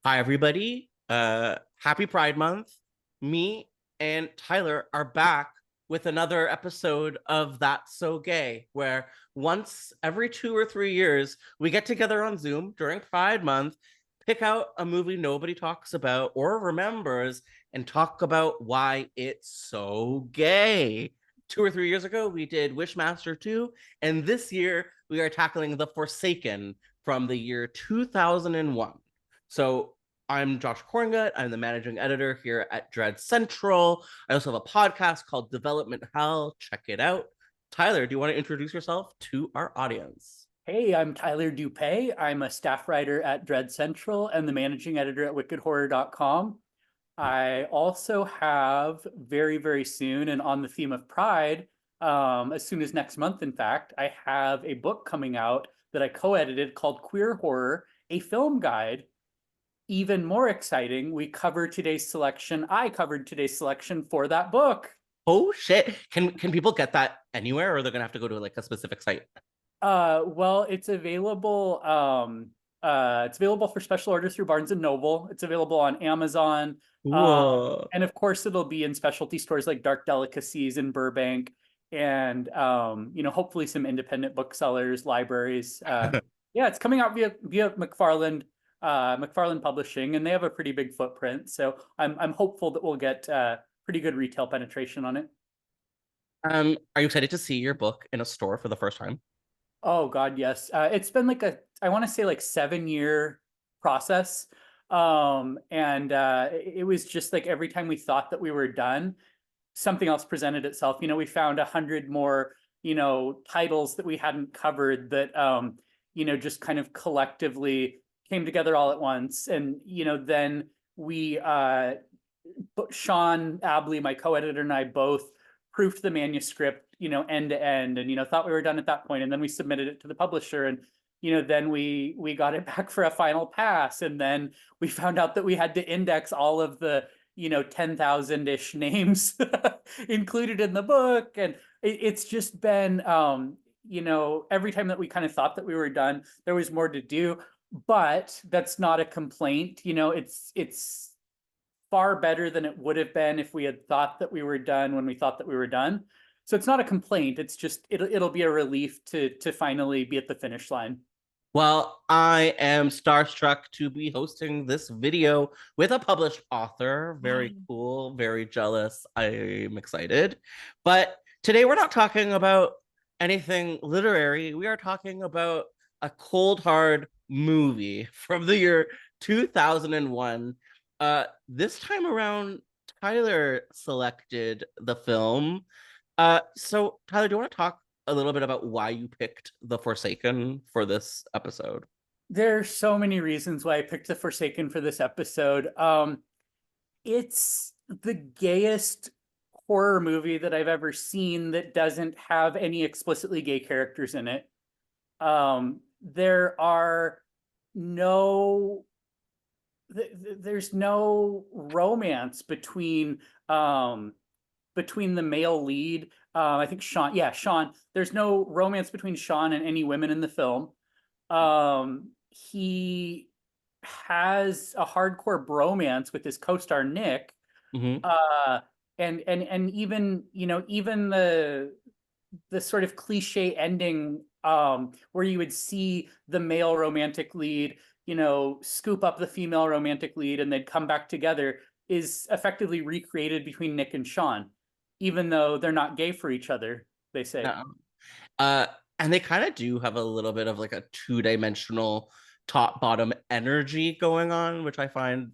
Hi, everybody. Happy Pride Month. Me and Tyler are back with another episode of That's So Gay, where once every 2 or 3 years, we get together on Zoom during Pride Month, pick out a movie nobody talks about or remembers, and talk about why it's so gay. 2 or 3 years ago, we did Wishmaster 2, and this year we are tackling The Forsaken from the year 2001. So I'm Josh Korngut. I'm the managing editor here at Dread Central. I also have a podcast called Development Hell. Check it out. Tyler, do you want to introduce yourself to our audience? Hey, I'm Tyler Doupe. I'm a staff writer at Dread Central and the managing editor at wickedhorror.com. I also have very soon, and on the theme of Pride, as soon as next month, in fact, I have a book coming out that I co-edited called Queer Horror, a film guide. Even more exciting, I covered today's selection for that book. Oh shit. Can people get that anywhere or they're gonna have to go to like a specific site? Well, it's available for special orders through Barnes and Noble. It's available on Amazon. Whoa. And of course it'll be in specialty stores like Dark Delicacies in Burbank and hopefully some independent booksellers, libraries. Yeah, it's coming out via McFarland Publishing, and they have a pretty big footprint. So I'm hopeful that we'll get pretty good retail penetration on it. Are you excited to see your book in a store for the first time? Oh God, yes. It's been I want to say like 7 year process. And it was just like every time we thought that we were done, something else presented itself. We found 100 more, titles that we hadn't covered that, just kind of collectively came together all at once. And, then Sean Abley, my co-editor, and I both proofed the manuscript, end to end, and thought we were done at that point, and then we submitted it to the publisher, and then we got it back for a final pass, and then we found out that we had to index all of the 10,000-ish names included in the book, and it's just been every time that we kind of thought that we were done, there was more to do, but that's not a complaint. It's far better than it would have been if we had thought that we were done when we thought that we were done. So it's not a complaint. It's just it'll be a relief to finally be at the finish line. Well, I am starstruck to be hosting this video with a published author. Very cool, very jealous. I'm excited. But today we're not talking about anything literary. We are talking about a cold, hard movie from the year 2001. This time around, Tyler selected the film. So Tyler, do you want to talk a little bit about why you picked The Forsaken for this episode? There's so many reasons why I picked The Forsaken for this episode. It's the gayest horror movie that I've ever seen that doesn't have any explicitly gay characters in it. There are no there's no romance between the male lead. I think Sean, yeah, Sean. There's no romance between Sean and any women in the film. He has a hardcore bromance with his co-star Nick. Mm-hmm. Uh, and even even the sort of cliche ending, where you would see the male romantic lead, scoop up the female romantic lead and they'd come back together, is effectively recreated between Nick and Sean, even though they're not gay for each other, they say. No. Uh, and they kind of do have a little bit of like a two-dimensional top bottom energy going on, which I find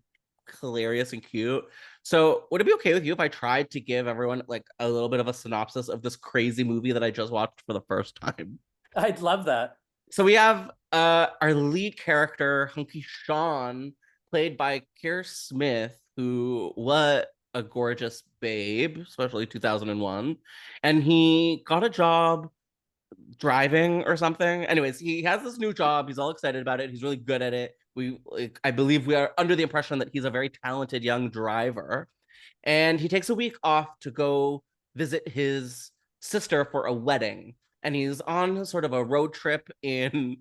hilarious and cute. So, would it be okay with you if I tried to give everyone like a little bit of a synopsis of this crazy movie that I just watched for the first time? I'd love that. So we have our lead character, Hunky Sean, played by Kerr Smith, who what a gorgeous babe, especially 2001. And he got a job driving or something. Anyways, he has this new job. He's all excited about it. He's really good at it. I believe we are under the impression that he's a very talented young driver. And he takes a week off to go visit his sister for a wedding. And he's on sort of a road trip in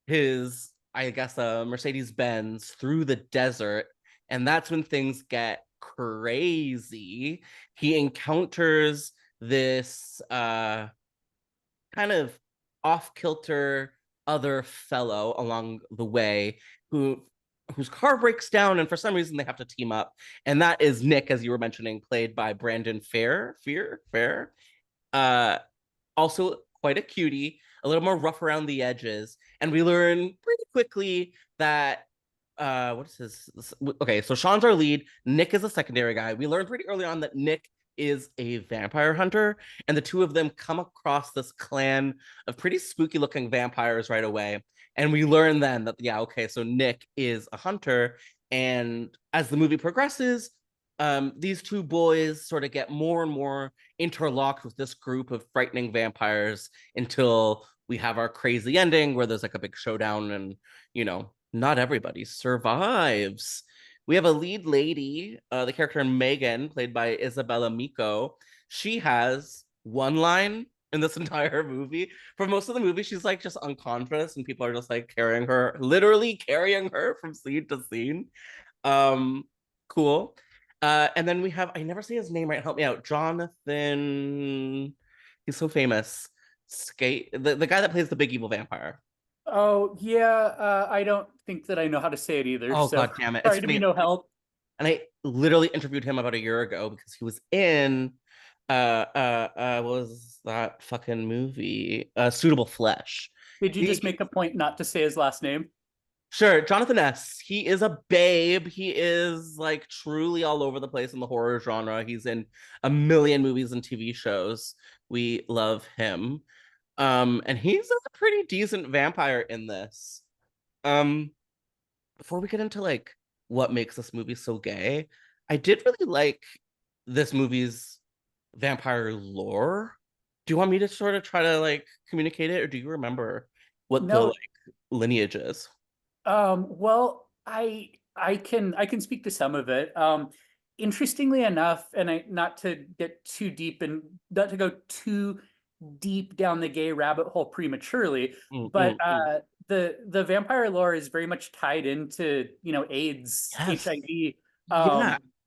his I guess, a Mercedes Benz through the desert, and that's when things get crazy. He encounters this kind of off kilter other fellow along the way whose car breaks down, and for some reason they have to team up, and that is Nick, as you were mentioning, played by Brandon Fehr. uh Also quite a cutie, a little more rough around the edges, and we learn pretty quickly that what is his okay, so Sean's our lead, Nick is a secondary guy. We learned pretty early on that Nick is a vampire hunter, and the two of them come across this clan of pretty spooky looking vampires right away. And we learn then that, yeah, okay, so Nick is a hunter. And as the movie progresses, these two boys sort of get more and more interlocked with this group of frightening vampires until we have our crazy ending where there's like a big showdown, and not everybody survives. We have a lead lady, the character Megan, played by Isabella Miko. She has one line in this entire movie. For most of the movie, she's like just unconscious, and people are just like carrying her, literally carrying her from scene to scene. Um, cool. And then we have, I never say his name right. Help me out. Jonathan. He's so famous. Skate, the guy that plays the big evil vampire. Oh yeah, I don't think that I know how to say it either. Oh So god damn it. It's sorry to be funny. no help. And I literally interviewed him about a year ago because he was in what was that fucking movie? Suitable Flesh. Did you just He, make a point not to say his last name? sure, Jonathan S. He is a babe. He is like truly all over the place in the horror genre. He's in a million movies and TV shows. We love him. And he's a pretty decent vampire in this. Um, Before we get into like what makes this movie so gay, I did really like this movie's vampire lore. Do you want me to sort of try to like communicate it, or do you remember what the No. like lineage is? Well, I can speak to some of it. Interestingly enough, and I not to get too deep and not to go too deep down the gay rabbit hole prematurely, Mm, but mm, mm. the vampire lore is very much tied into AIDS, Yes. HIV.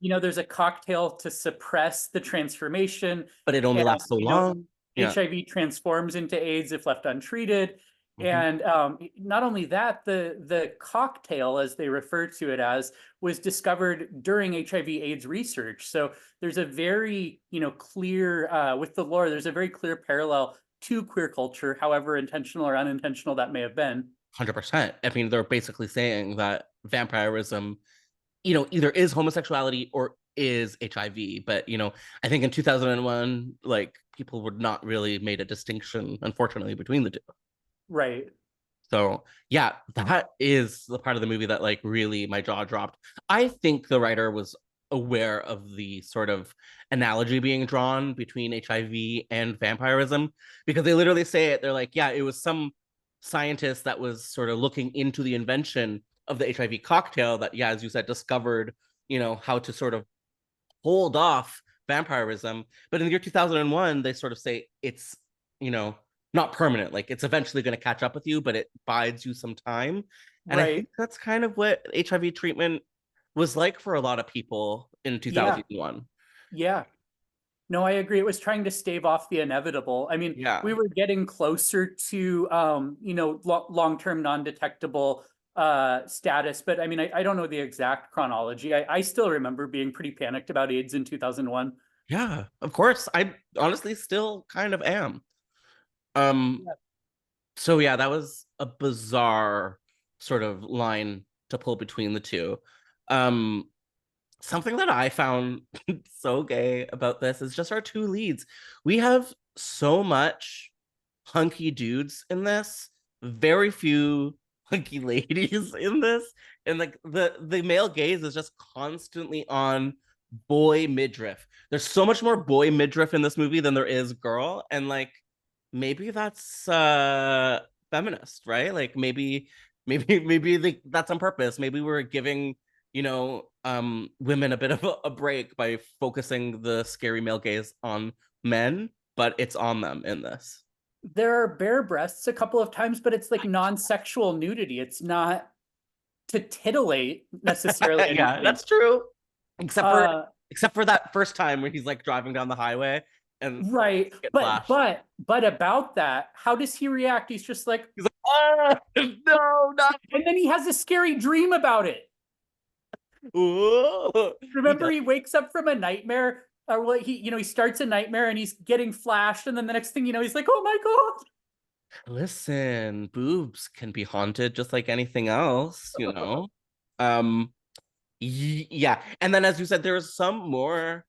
Yeah, There's a cocktail to suppress the transformation, but it only and lasts so long. Yeah. HIV transforms into AIDS if left untreated. Mhm. And not only that, the cocktail, as they refer to it as, was discovered during HIV/AIDS research. So there's a very, clear with the lore. There's a very clear parallel to queer culture, however intentional or unintentional that may have been. 100%. I mean, they're basically saying that vampirism, either is homosexuality or is HIV. But, I think in 2001, like people would not really made a distinction, unfortunately, between the two. Right. So yeah, that is the part of the movie that like really my jaw dropped. I think the writer was aware of the sort of analogy being drawn between HIV and vampirism, because they literally say it. They're like, yeah, it was some scientist that was sort of looking into the invention of the HIV cocktail that, yeah, as you said, discovered, how to sort of hold off vampirism. But in the year 2001, they sort of say it's, you know, not permanent. Like it's eventually going to catch up with you, but it bides you some time. And I Right. think that's kind of what HIV treatment was like for a lot of people in Yeah. 2001. Yeah. No, I agree. It was trying to stave off the inevitable. I mean, Yeah. we were getting closer to, long-term non-detectable status, but I mean, I don't know the exact chronology. I still remember being pretty panicked about AIDS in 2001. Yeah, of course. I honestly still kind of am. Um, Yeah. so yeah, that was a bizarre sort of line to pull between the two. Um, Something that I found so gay about this is just our two leads. We have so much hunky dudes in this, very few hunky ladies in this, and like the male gaze is just constantly on boy midriff. There's so much more boy midriff in this movie than there is girl, and like maybe that's feminist, right? Like maybe that's on purpose. Maybe we're giving women a bit of a break by focusing the scary male gaze on men, but it's on them in this. there are bare breasts a couple of times, but it's like non-sexual nudity. It's not to titillate necessarily Yeah, anything. that's true. Except for Uh, except for that first time when he's like driving down the highway and right. get But flashed. but but about that, how does he react? He's just like, He's like, oh no, not and then he has a scary dream about it. Ooh. He Remember, does. he wakes up from a nightmare, or what he starts a nightmare and he's getting flashed, and then the next thing you know, he's like, oh my god. Listen, boobs can be haunted just like anything else, you know. Um, yeah, and then as you said, there was some more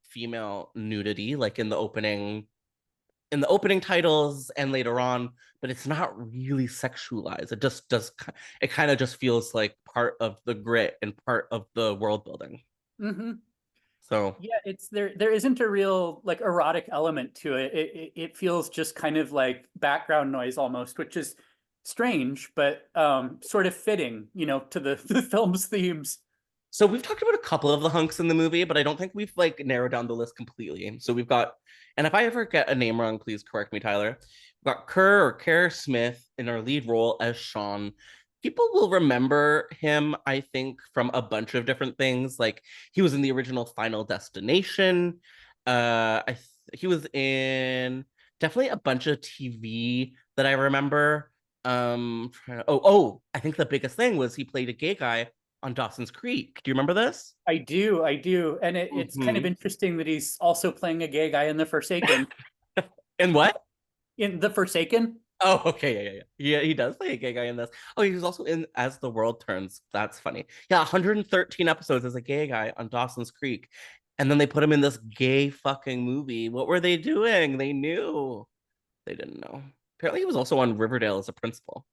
female nudity, like in the opening titles and later on, but it's not really sexualized. It just does. It kind of just feels like part of the grit and part of the world building. Mm-hmm. So Yeah, it's there isn't a real like erotic element to it. It feels just kind of like background noise almost, which is strange, but sort of fitting, to the film's themes. So we've talked about a couple of the hunks in the movie, but I don't think we've like narrowed down the list completely. So we've got, and if I ever get a name wrong, please correct me, Tyler. We've got Kerr Smith in our lead role as Sean. People will remember him, I think, from a bunch of different things. Like he was in the original Final Destination. He was in definitely a bunch of TV that I remember. I think the biggest thing was he played a gay guy on Dawson's Creek. Do you remember this? I do, and it's kind of Mm-hmm. interesting that he's also playing a gay guy in The Forsaken. And what? In The Forsaken, Oh, okay, yeah. He does play a gay guy in this. Oh, he was also in As the World Turns. That's funny. Yeah, 113 episodes as a gay guy on Dawson's Creek. And then they put him in this gay fucking movie. What were they doing? They knew. They didn't know. Apparently, he was also on Riverdale as a principal,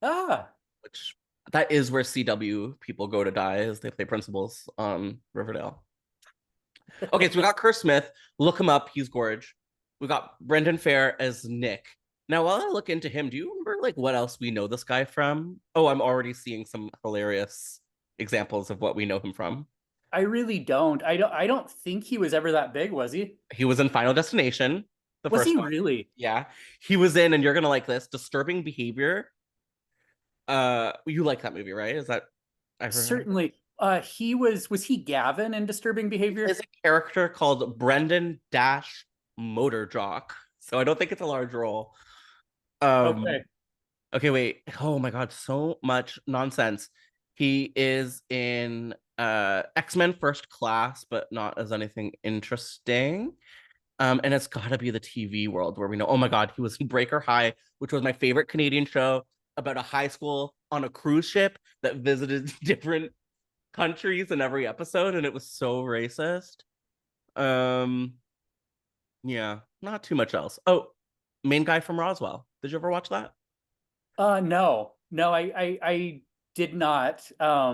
ah, which that is where CW people go to die, is they play principals on Riverdale. Okay, so we got Kerr Smith. Look him up. He's gorge. We got Brendan Fehr as Nick. Now, while I look into him, do you remember like what else we know this guy from? Oh, I'm already seeing some hilarious examples of what we know him from. I really don't. I don't think he was ever that big, was he? He was in Final Destination, the Was he first one. really? Yeah. He was in, and you're gonna like this, Disturbing Behavior. You like that movie, right? Is that I've heard Certainly. Was he Gavin in Disturbing Behavior? is a character called Brendan Dash Motor Jock. So I don't think it's a large role. Um, Okay. Okay, wait. Oh my God, so much nonsense. He is in X-Men First Class, but not as anything interesting. And it's gotta be the TV world where we know, oh my God, he was in Breaker High, which was my favorite Canadian show about a high school on a cruise ship that visited different countries in every episode, and it was so racist. Um, yeah, not too much else. Oh, main guy from Roswell. Did you ever watch that? No, no, I did not. Yeah.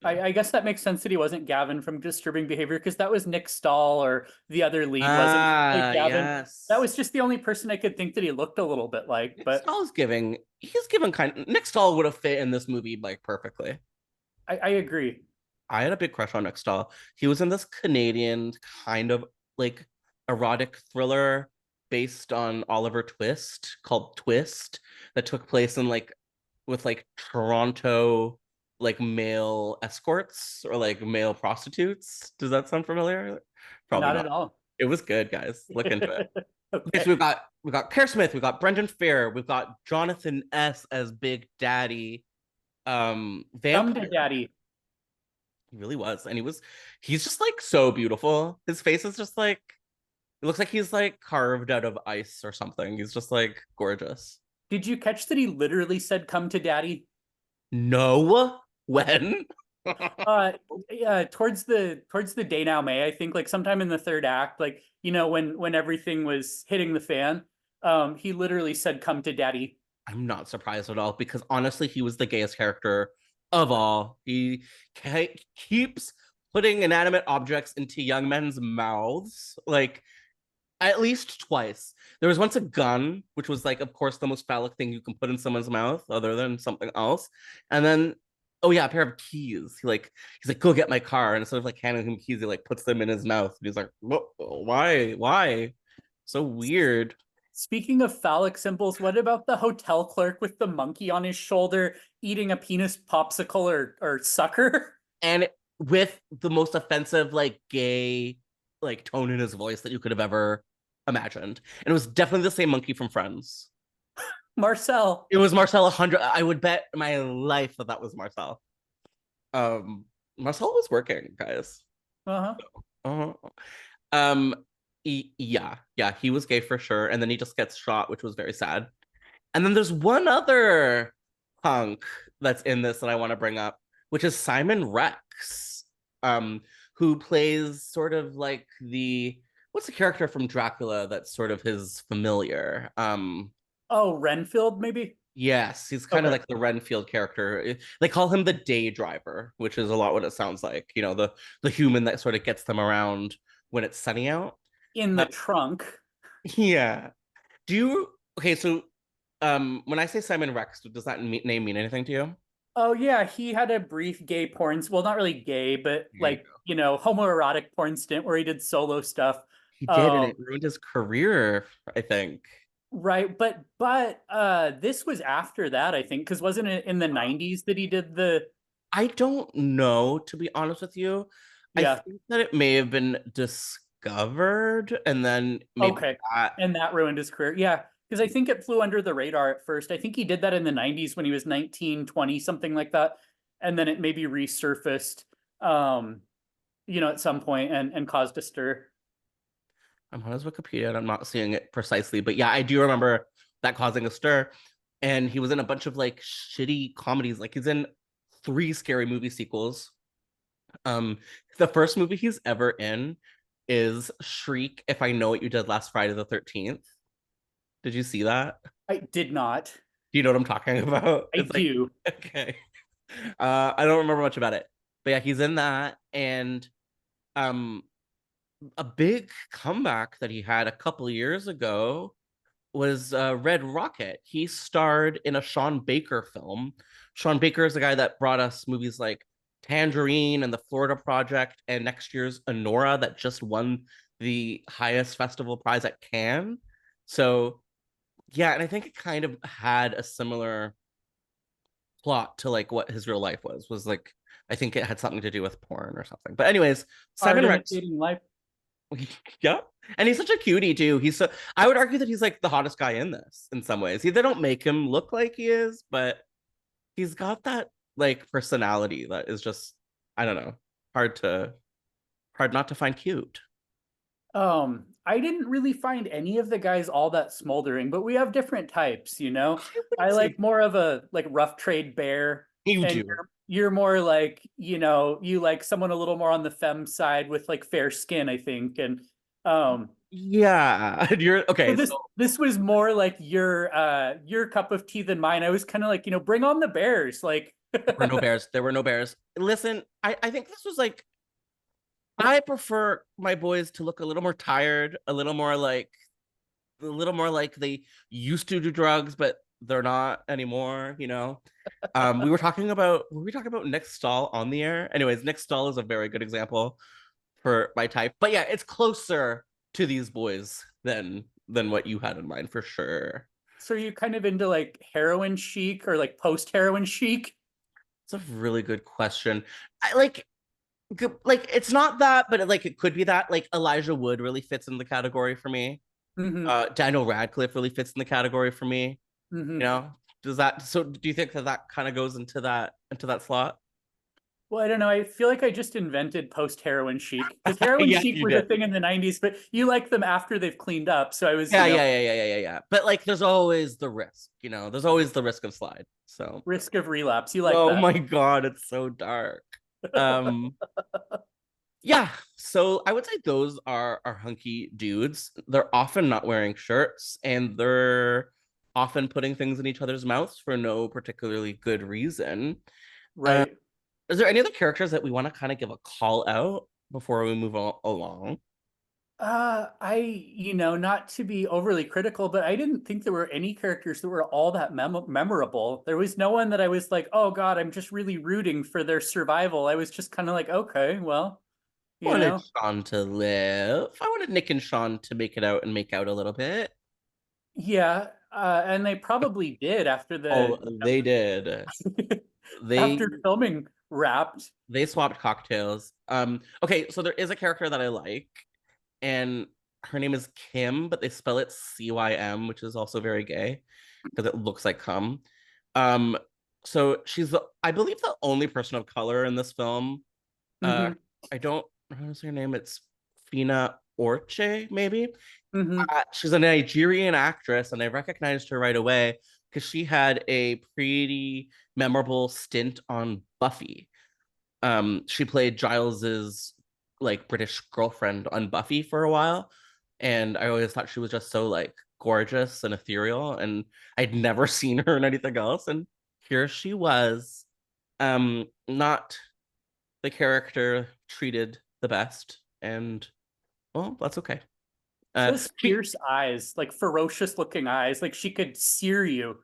I guess that makes sense that he wasn't Gavin from Disturbing Behavior because that was Nick Stahl or the other lead wasn't like Ah, Gavin. That yes. was just the only person I could think that he looked a little bit like. Nick But Stahl's giving. He's given kind. Nick Stahl would have fit in this movie like perfectly. I agree. I had a big crush on Nick Stahl. He was in this Canadian kind of like erotic thriller based on Oliver Twist called Twist that took place in like with like Toronto like male escorts or like male prostitutes. Does that sound familiar? Probably Not not. at all. It was good, guys. Look into it. Okay, so Okay. we've got Kerr Smith, we've got Brendan Fehr, we've got Jonathan S as Big Daddy. Come to Vampire. Daddy. He really was, and he's just like so beautiful. His face is just like it looks like he's like carved out of ice or something. He's just like gorgeous. Did you catch that he literally said come to Daddy? No, when? Uh yeah, towards the day now May, I think like sometime in the third act, like when everything was hitting the fan, he literally said come to Daddy. I'm not surprised at all because honestly, he was the gayest character of all. He keeps putting inanimate objects into young men's mouths, like at least twice. There was once a gun, which was like, of course, the most phallic thing you can put in someone's mouth, other than something else. And then, oh yeah, a pair of keys. He's like, go get my car, and instead of like handing him keys, he like puts them in his mouth. And he's like, why? So weird. Speaking of phallic symbols, what about the hotel clerk with the monkey on his shoulder eating a penis popsicle or sucker? And with the most offensive, like gay, like tone in his voice that you could have ever imagined. And it was definitely the same monkey from Friends. Marcel. It was Marcel 100. I would bet my life that that was Marcel. Um, Marcel was working, guys. Uh-huh. Uh-huh. Um, yeah, he was gay for sure, and then he just gets shot, which was very sad. And then there's one other punk that's in this that I want to bring up, which is Simon Rex, um, who plays sort of like the what's the character from Dracula that's sort of his familiar. Oh, Renfield, maybe? Yes, he's kind of Okay. like the Renfield character. They call him the day driver, which is a lot what it sounds like. You know, the human that sort of gets them around when it's sunny out. In Uh, the trunk. yeah. Do you okay? So, when I say Simon Rex, does that name mean anything to you? Oh yeah, he had a brief gay porn, well, not really gay, but There you like, go. homoerotic porn stint where he did solo stuff. He did, and Um, it ruined his career. I think. right, but this was after that, I think, because wasn't it in the 90s that he did the I don't know, to be honest with you. I yeah, think that it may have been discovered, and then maybe okay. that. And that ruined his career. Yeah, because I think it flew under the radar at first. I think he did that in the 90s when he was 19, 20, something like that. And then it maybe resurfaced um, at some point and caused a stir. I'm on his Wikipedia and I'm not seeing it precisely, but yeah, I do remember that causing a stir. And he was in a bunch of like shitty comedies. Like he's in three scary movie sequels. Um, the first movie he's ever in is Shriek, If I Know What You Did Last Friday the 13th. Did you see that? I did not. Do you know what I'm talking about? I It's like, do. okay. I don't remember much about it. But yeah, he's in that. And um a big comeback that he had a couple years ago was Red Rocket. He starred in a Sean Baker film. Sean Baker is the guy that brought us movies like Tangerine and The Florida Project and next year's Honora that just won the highest festival prize at Cannes. So, yeah, and I think it kind of had a similar plot to like what his real life was like I think it had something to do with porn or something. But anyways, Art Simon Rex. imitating life. Yeah. And he's such a cutie too. He's so I would argue that he's like the hottest guy in this in some ways. They don't make him look like he is, but he's got that like personality that is just I don't know, hard to hard not to find cute. I didn't really find any of the guys all that smoldering, but we have different types. I wouldn't I say like more of a like rough trade bear, you and do. you're more like, you like someone a little more on the femme side with like fair skin, I think. And um Yeah. You're so okay. this was more like your cup of tea than mine. I was kind of like, bring on the bears. Like There were no bears. There were no bears. Listen, I think this was like I prefer my boys to look a little more tired, a little more like they used to do drugs, but they're not anymore, you know. Were we talking about Nick Stahl on the air? Anyways, Nick Stahl is a very good example for my type. But yeah, it's closer to these boys than what you had in mind for sure. so are you kind of into like heroin chic or like post heroin chic? It's a really good question. I like it's not that, but it could be that. Like Elijah Wood really fits in the category for me. Mm-hmm. Daniel Radcliffe really fits in the category for me. Mm-hmm. You know, does that? So do you think that that kind of goes into that slot? Well, I don't know. I feel like I just invented post heroin chic because heroin Yeah, chic you was a did. thing in the 90s, but you like them after they've cleaned up. So I was, Yeah. But like, there's always the risk. You know, there's always the risk of slide. So, risk of relapse. You like oh that. my god, it's so dark. Um, yeah. So I would say those are hunky dudes. They're often not wearing shirts, and they're often putting things in each other's mouths for no particularly good reason. Uh, Right. is there any other characters that we want to kind of give a call out before we move along? Not to be overly critical, but I didn't think there were any characters that were all that memorable. There was no one that I was like, oh God, I'm just really rooting for their survival. I was just kind of like, okay, well, you Wanted know? Sean to live. I wanted Nick and Sean to make it out and make out a little bit. Yeah, and they probably did after Oh, the they did. They after filming wrapped. they swapped cocktails. Okay, so there is a character that I like, and her name is Kim, but they spell it Cym, which is also very gay because it looks like cum. Um, so she's I believe the only person of color in this film. Uh, Hmm. I don't know her name. It's Fina Orche, maybe. Hmm. She's a Nigerian actress, and I recognized her right away because she had a pretty memorable stint on Buffy. She played Giles's like British girlfriend on Buffy for a while, and I always thought she was just so like gorgeous and ethereal, and I'd never seen her in anything else, and here she was, not the character treated the best, and well, that's okay. She has She fierce eyes, like ferocious looking eyes, like she could sear you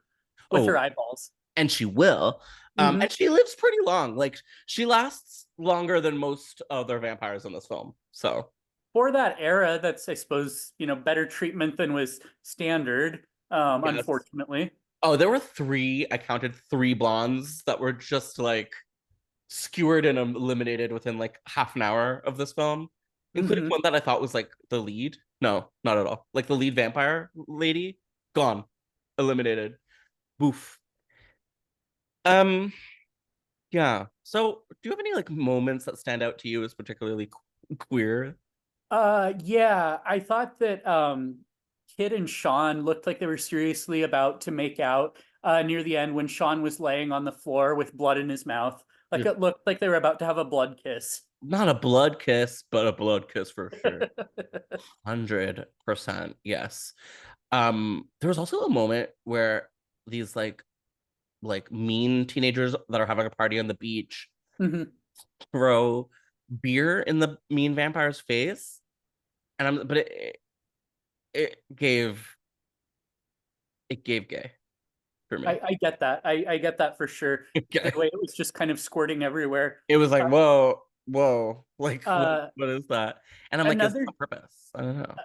with her oh, eyeballs. and she will, Hmm. and she lives pretty long. Like she lasts longer than most other vampires in this film. So For that era, that's, I suppose, better treatment than was standard, yes. unfortunately. Oh, there were three. I counted three blondes that were just like skewered and eliminated within like half an hour of this film, including Hmm. one that I thought was like the lead. No, not at all. Like the lead vampire lady, gone, eliminated. Boof. Um, yeah. So, do you have any like moments that stand out to you as particularly queer? Yeah, I thought that Kid and Sean looked like they were seriously about to make out near the end when Sean was laying on the floor with blood in his mouth. Like it looked like they were about to have a blood kiss. Not a blood kiss, but a blood kiss for sure. 100%, yes. There was also a moment where these like mean teenagers that are having a party on the beach Hmm. throw beer in the mean vampire's face, and I'm but it gave it gave gay for me. I get that. I get that for sure. The Okay. way it was just kind of squirting everywhere. It was like Uh, whoa, like uh, what is that? And I'm like, is this another on purpose? I don't know.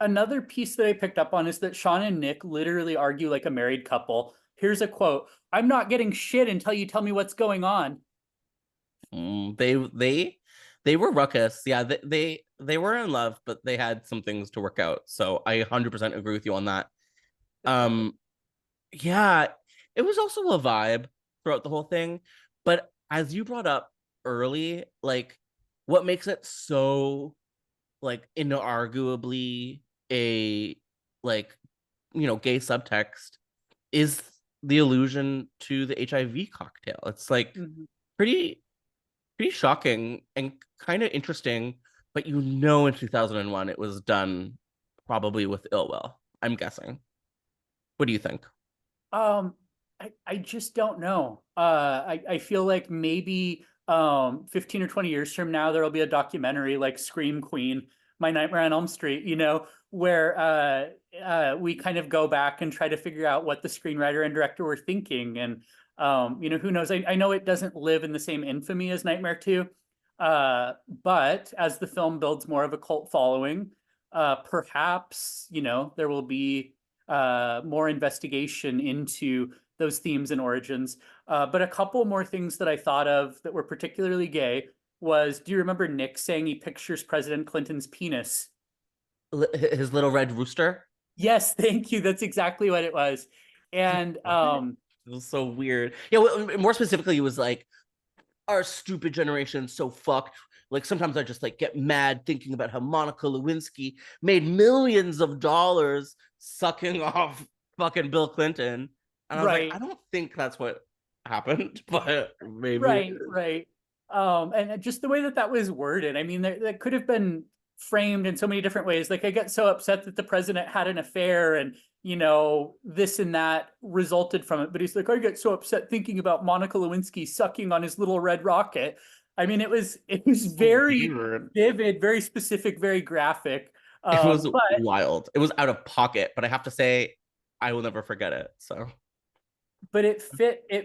another piece that I picked up on is that Sean and Nick literally argue like a married couple. Here's a quote: "I'm not getting shit until you tell me what's going on." They were ruckus. Yeah, they were in love, but they had some things to work out. So I 100% agree with you on that. Um, yeah, it was also a vibe throughout the whole thing. But as you brought up early, like what makes it so like inarguably a like gay subtext is the allusion to the HIV cocktail. It's like Mhm. pretty pretty shocking and kind of interesting, but in 2001 it was done probably with ill will, I'm guessing. What do you think? Um, I just don't know. I feel like maybe 15 or 20 years from now there'll be a documentary like Scream Queen, My Nightmare on Elm Street, where we kind of go back and try to figure out what the screenwriter and director were thinking. And who knows? I know it doesn't live in the same infamy as Nightmare 2. But as the film builds more of a cult following, perhaps, there will be more investigation into those themes and origins. But a couple more things that I thought of that were particularly gay was, do you remember Nick saying he pictures President Clinton's penis? His little red rooster. Yes, thank you. That's exactly what it was. And It was so weird. Yeah, well, more specifically, it was like our stupid generation so fucked. Like sometimes I just like get mad thinking about how Monica Lewinsky made millions of dollars sucking off fucking Bill Clinton. And I was like, I right, don't think that's what happened, but maybe it right, is. right. And just the way that that was worded, I mean, that could have been framed in so many different ways. Like, I get so upset that the president had an affair and, this and that resulted from it. But he's like, I get so upset thinking about Monica Lewinsky sucking on his little red rocket. I mean, it was So very weird. vivid, very specific, very graphic. It was But wild. It was out of pocket, but I have to say, I will never forget it. So but it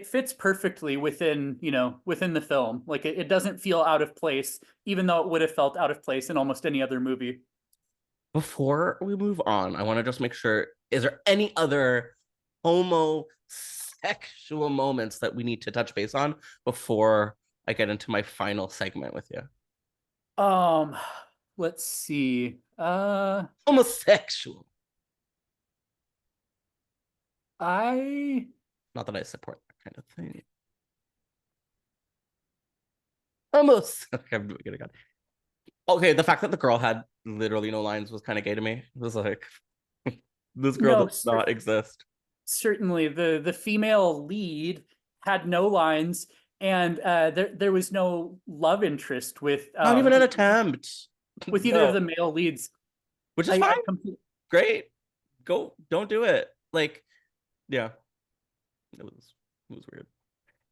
fits perfectly within, within the film. Like it doesn't feel out of place, even though it would have felt out of place in almost any other movie. Before we move on, I want to just make sure, is there any other homosexual moments that we need to touch base on before I get into my final segment with you? Um, let's see. Homosexual. I Not that I support that kind of thing. Almost. Okay, I'm doing it again. Okay, the fact that the girl had literally no lines was kind of gay to me. It was like, this girl no, does not exist. certainly the female lead had no lines, and there was no love interest Not even an attempt. with either of No, the male leads. which is I, fine. I completely Great. Go, don't do it. Like, yeah, it was weird.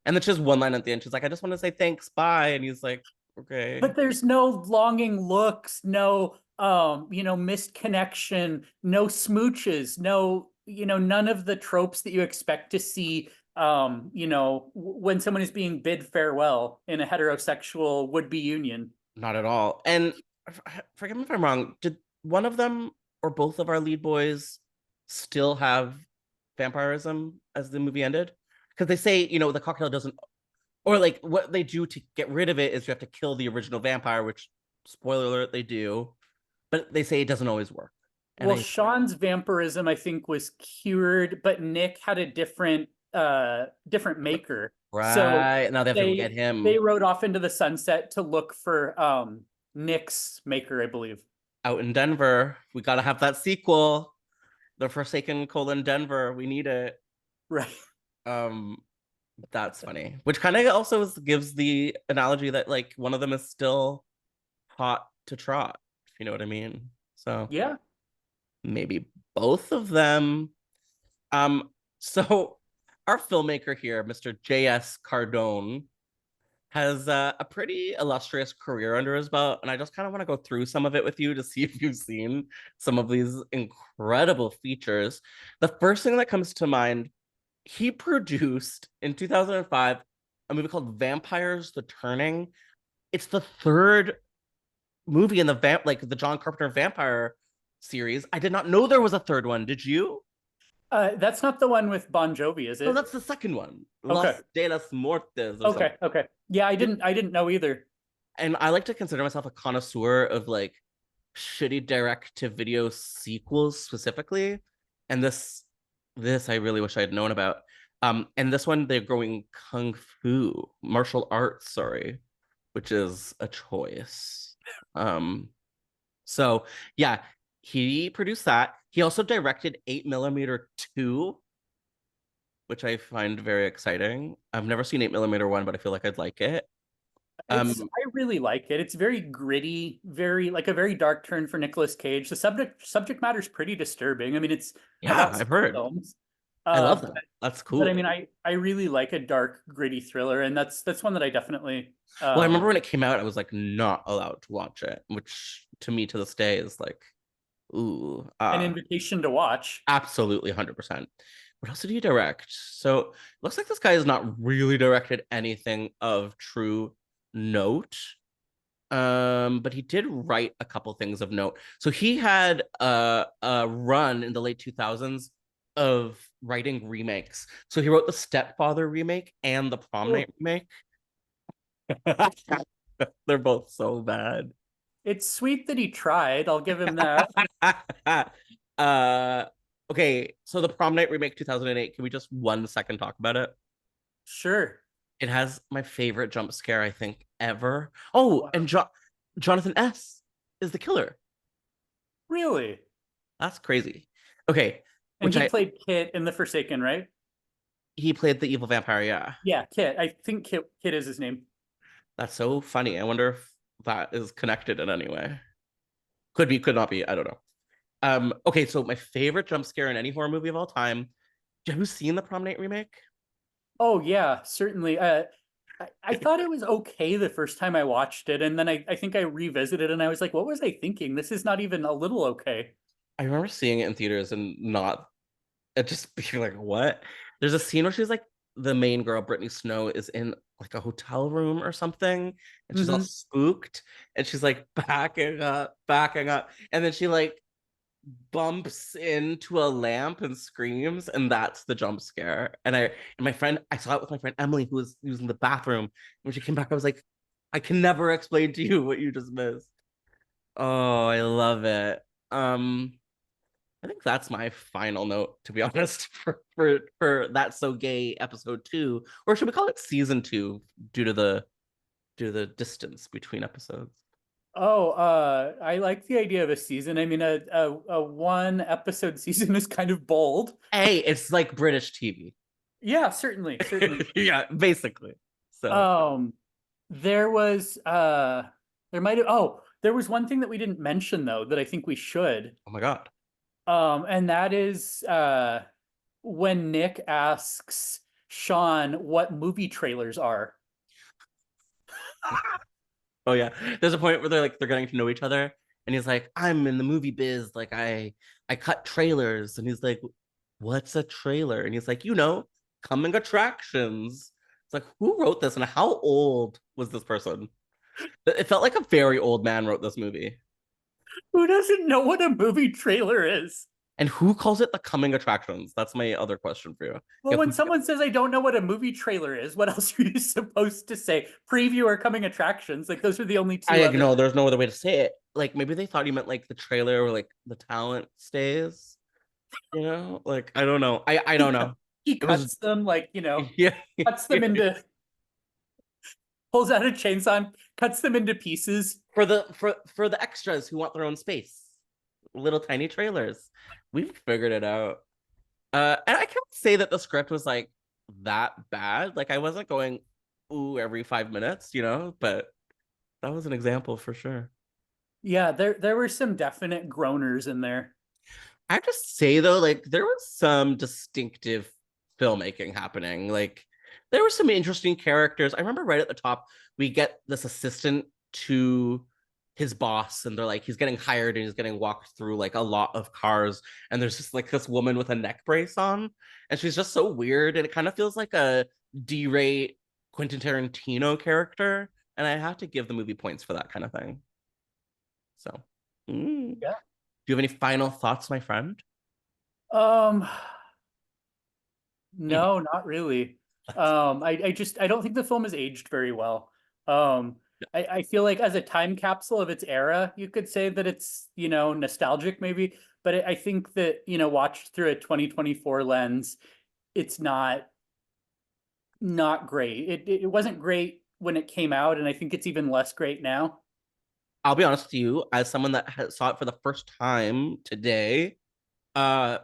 And then just one line at the end. She's like, I just want to say thanks, bye. And he's like, okay. but there's no longing looks, no missed connection, no smooches, no, none of the tropes that you expect to see when someone is being bid farewell in a heterosexual would-be union. Not at all. And forgive me if I'm wrong. Did one of them or both of our lead boys still have vampirism as the movie ended? Because they say, the cocktail doesn't, or like what they do to get rid of it is you have to kill the original vampire, which, spoiler alert, they do. But they say it doesn't always work. And Well, Sean's vampirism, I think, was cured, but Nick had a different maker. So right now they have to get they him rode off into the sunset to look for Nick's maker, I believe. out in Denver. We got to have that sequel, The Forsaken: Denver. We need it. Right. Um, that's funny. Which kind of also gives the analogy that like one of them is still hot to trot, if you know what I mean. So Yeah. maybe both of them. So our filmmaker here, Mr. J.S. Cardone, has a pretty illustrious career under his belt, and I just kind of want to go through some of it with you to see if you've seen some of these incredible features. The first thing that comes to mind, he produced in 2005 a movie called Vampires: The Turning. It's the third movie in the John Carpenter vampire series. I did not know there was a third one. Did you? That's not the one with Bon Jovi, is No, it? that's the second one. Okay. Las de las Muertes or something. Okay. Okay. Yeah, I didn't know either. And I like to consider myself a connoisseur of like shitty direct to video sequels specifically. And this I really wish I had known about. And this one they're going kung fu, martial arts, sorry, which is a choice. So yeah, he produced that. He also directed 8mm 2, which I find very exciting. I've never seen 8mm 1, but I feel like I'd like it. I really like it. It's very gritty, very like a very dark turn for Nicolas Cage. The subject matter is pretty disturbing. I mean, it's Yeah, about I've heard. films. I love that. That's But I cool. mean, I really like a dark, gritty thriller, and that's one that I definitely Well, I remember when it came out, I was like not allowed to watch it, which to me to this day is like, ooh, an invitation to watch. absolutely 100%. What else did he direct? So looks like this guy has not really directed anything of true note. But he did write a couple things of note. So he had a run in the late 2000s of writing remakes. So he wrote the Stepfather remake and the Prom Night remake. They're both so bad. It's sweet that he tried. I'll give him that. uh okay, so the Prom Night remake 2008, can we just 1 second talk about it? Sure. It has my favorite jump scare I think ever. Oh, Wow. and Jonathan S is the killer. Really? That's crazy. Okay, And which he I played Kit in The Forsaken, right? he played the evil vampire, yeah. Yeah, Kit. I think Kit is his name. That's so funny. I wonder if that is connected in any way. Could be, could not be. I don't know. Okay, so my favorite jump scare in any horror movie of all time. Have you seen the Prom Night remake? Oh yeah, certainly. I thought it was okay the first time I watched it, and then I think I revisited and I was like, what was I thinking? This is not even a little okay. I remember seeing it in theaters and not it just being like, what? There's a scene where she's like the main girl, Brittany Snow, is in like a hotel room or something, and she's all Hmm. spooked, and she's like backing up, and then she like bumps into a lamp and screams, and that's the jump scare. And my friend, I saw it with my friend Emily, who was using the bathroom. When she came back, I was like, I can never explain to you what you just missed. Oh, I love it. Um, I think that's my final note, to be honest, for That's So Gay episode 2, or should we call it season 2, due to the distance between episodes. Oh, I like the idea of a season. I mean, a one episode season is kind of bold. Hey, it's like British TV. Yeah, certainly, certainly. Yeah, basically. So, Um, there was there might have there was one thing that we didn't mention though that I think we should. oh my god. And that is when Nick asks Sean what movie trailers are. Oh yeah. There's a point where they're getting to know each other, and he's like, "I'm in the movie biz. Like I cut trailers." And he's like, "What's a trailer?" And he's like, "Coming attractions." It's like, who wrote this and how old was this person? It felt like a very old man wrote this movie. Who doesn't know what a movie trailer is? And who calls it the coming attractions? That's my other question for you. Well, when someone says I don't know what a movie trailer is, what else are you supposed to say? Preview or coming attractions? Like those are the only two I other. know there's no other way to say it. Like maybe they thought you meant like the trailer or like the talent stays. Like I don't know. I He don't cut- know. he It was cuts them like yeah. cuts them into pulls out a chainsaw and cuts them into pieces. For the extras who want their own space. Little tiny trailers. We've figured it out. And I can't say that the script was like that bad. Like I wasn't going ooh every 5 minutes, but that was an example for sure. Yeah, there were some definite groaners in there. I have to say though, like there was some distinctive filmmaking happening. Like there were some interesting characters. I remember right at the top, we get this assistant to his boss, and they're like, he's getting hired and he's getting walked through like a lot of cars. And there's just like this woman with a neck brace on, and she's just so weird. And it kind of feels like a D-rate Quentin Tarantino character. And I have to give the movie points for that kind of thing. So, do Yeah. you have any final thoughts, my friend? Um, Maybe. no, not really. I don't think the film has aged very well. Um, I feel like as a time capsule of its era, you could say that it's, nostalgic maybe, but I think that, watched through a 2024 lens, it's not great. It wasn't great when it came out, and I think it's even less great now. I'll be honest with you, as someone that saw it for the first time today, uh,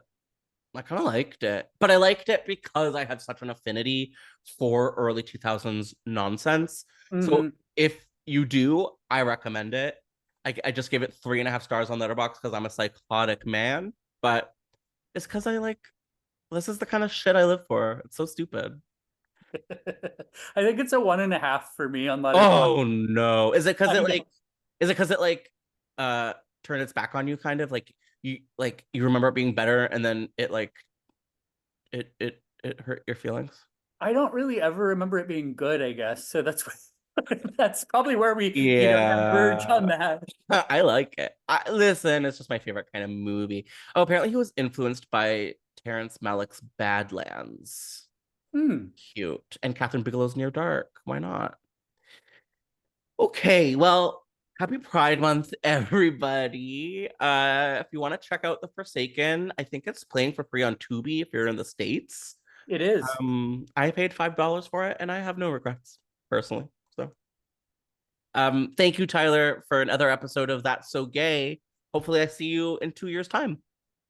I kind of liked it, but I liked it because I have such an affinity for early 2000s nonsense. So Hmm. if you do, I recommend it. I just gave it 3.5 stars on Letterboxd because I'm a psychotic man, but it's because I like this is the kind of shit I live for. It's so stupid. I think it's a 1.5 for me on Letterboxd. Oh no. I know. Is it because it like uh turned its back on you kind of you remember it being better and then it like it hurt your feelings? I don't really ever remember it being good, I guess. So that's that's probably where we, diverge Yeah. on that. I like it. Listen, it's just my favorite kind of movie. Oh, apparently he was influenced by Terrence Malick's Badlands. Hmm. Cute. And Catherine Bigelow's Near Dark. Why not? Okay, well, happy Pride Month, everybody. If you want to check out The Forsaken, I think it's playing for free on Tubi if you're in the States. It is. I paid $5 for it and I have no regrets personally. So thank you, Tyler, for another episode of That's So Gay. Hopefully I see you in 2 years' time.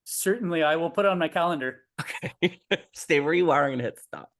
Certainly, I will put on my calendar. Okay. Stay where you are and hit stop.